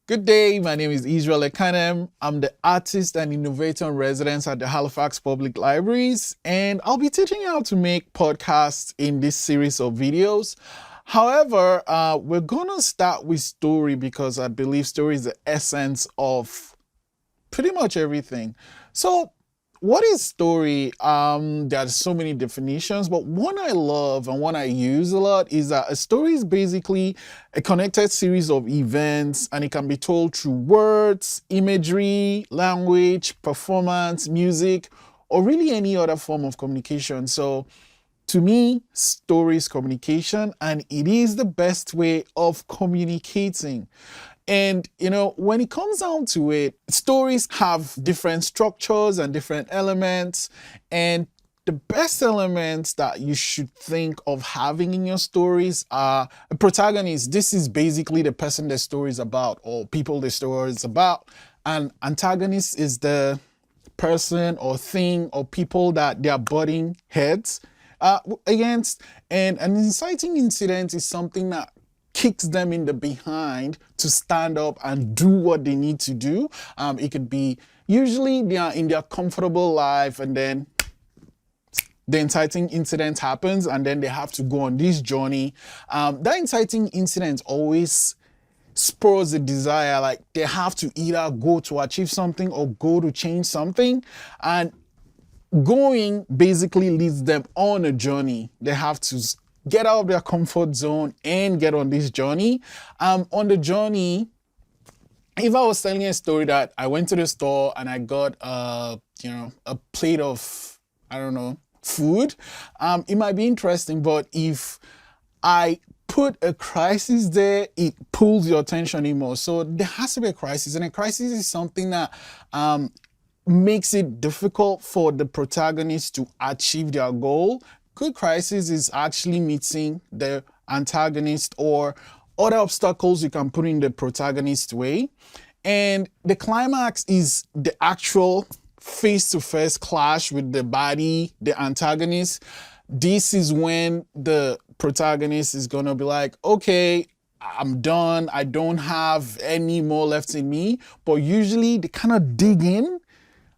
Good day, my name is Ekanem. I'm the artist and innovator in residence at the Halifax Public Libraries, and I'll be teaching you how to make podcasts in this series of videos. However, we're gonna start with story because I believe story is the essence of pretty much everything. So, what is story? There's so many definitions, but one I love and one I use a lot is that a story is basically a connected series of events, and it can be told through words, imagery, language, performance, music, or really any other form of communication. So to me, story is communication, and it is the best way of communicating. And, when it comes down to it, stories have different structures and different elements. And the best elements that you should think of having in your stories are a protagonist. This is basically the person the story is about, or people the story is about. An antagonist is the person or thing or people that they are butting heads against. And an inciting incident is something that kicks them in the behind to stand up and do what they need to do. It could be usually they are in their comfortable life, and then the inciting incident happens, and then they have to go on this journey. That inciting incident always spurs a desire, like they have to either go to achieve something or go to change something. And going basically leads them on a journey. They have to get out of their comfort zone and get on this journey. On the journey, if I was telling a story that I went to the store and I got a plate of, I don't know, food, it might be interesting. But if I put a crisis there, it pulls your attention in more. So there has to be a crisis, and a crisis is something that makes it difficult for the protagonist to achieve their goal. Good crisis is actually meeting the antagonist or other obstacles you can put in the protagonist's way. And the climax is the actual face-to-face clash with the body, the antagonist. This is when the protagonist is going to be like, okay, I'm done. I don't have any more left in me. But usually they kind of dig in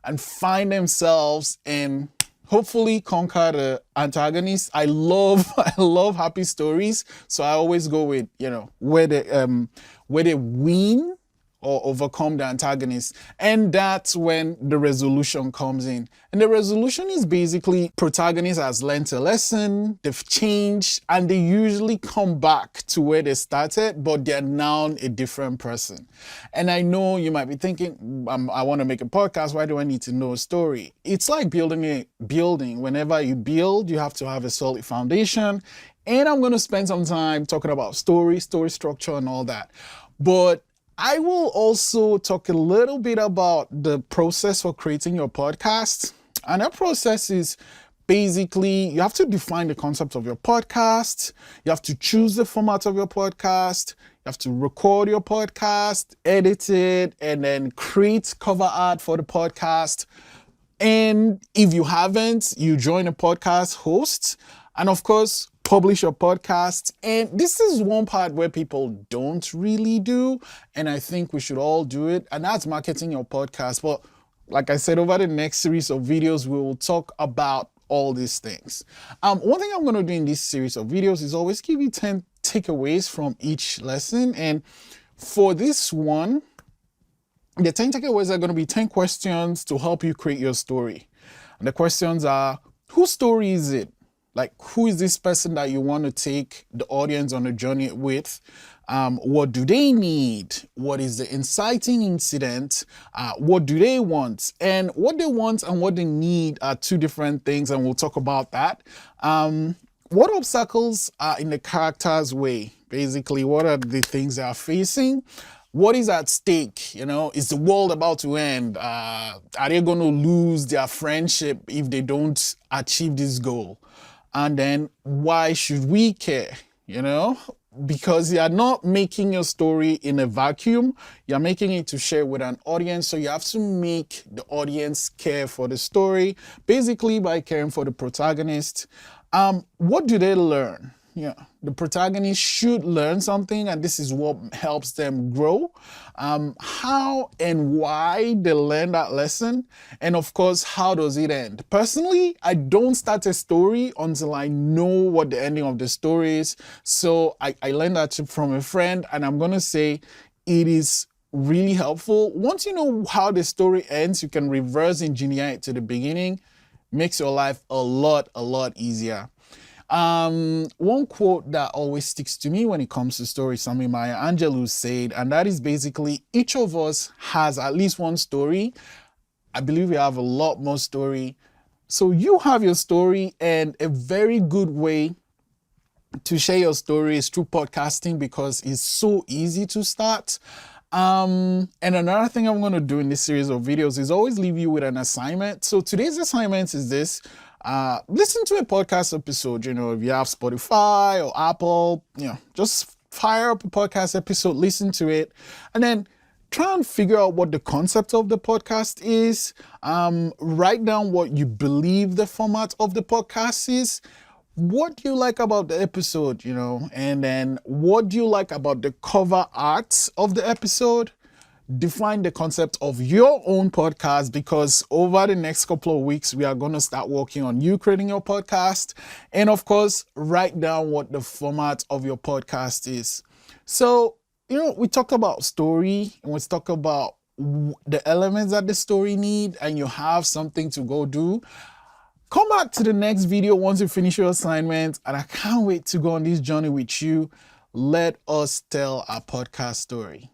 and find themselves and hopefully conquer the antagonist. I love happy stories, so I always go with where they win or overcome the antagonist. And that's when the resolution comes in. And the resolution is basically protagonist has learned a lesson, they've changed, and they usually come back to where they started, but they're now a different person. And I know you might be thinking, I want to make a podcast, why do I need to know a story? It's like building a building. Whenever you build, you have to have a solid foundation. And I'm going to spend some time talking about story structure, and all that. But I will also talk a little bit about the process for creating your podcast. And that process is basically you have to define the concept of your podcast. You have to choose the format of your podcast. You have to record your podcast, edit it, and then create cover art for the podcast. And if you haven't, you join a podcast host. And of course, publish your podcast. And this is one part where people don't really do, and I think we should all do it, and that's marketing your podcast. But like I said, over the next series of videos, we will talk about all these things. One thing I'm going to do in this series of videos is always give you 10 takeaways from each lesson. And for this one, the 10 takeaways are going to be 10 questions to help you create your story. And the questions are, whose story is it? Like, who is this person that you want to take the audience on a journey with? What do they need? What is the inciting incident? What do they want? And what they want and what they need are two different things, and we'll talk about that. What obstacles are in the character's way? Basically, what are the things they are facing? What is at stake? Is the world about to end? Are they going to lose their friendship if they don't achieve this goal? And then why should we care? Because you are not making your story in a vacuum. You're making it to share with an audience. So you have to make the audience care for the story, basically by caring for the protagonist. What do they learn? the protagonist should learn something, and this is what helps them grow. How and why they learn that lesson, and of course, how does it end? Personally, I don't start a story until I know what the ending of the story is. So I learned that from a friend, and I'm gonna say it is really helpful. Once you know how the story ends, you can reverse engineer it to the beginning. Makes your life a lot easier. One quote that always sticks to me when it comes to stories, something Maya Angelou said, and that is basically each of us has at least one story. I believe we have a lot more story. So you have your story, and a very good way to share your story is through podcasting because it's so easy to start. And another thing I'm going to do in this series of videos is always leave you with an assignment. So today's assignment is this. Listen to a podcast episode. If you have Spotify or Apple, just fire up a podcast episode, listen to it, and then try and figure out what the concept of the podcast is. Write down what you believe the format of the podcast is. What do you like about the episode, and then what do you like about the cover art of the episode? Define the concept of your own podcast, because over the next couple of weeks, we are going to start working on you creating your podcast. And of course, write down what the format of your podcast is. So, we talked about story, and we talked about the elements that the story need, and you have something to go do. Come back to the next video once you finish your assignment, and I can't wait to go on this journey with you. Let us tell our podcast story.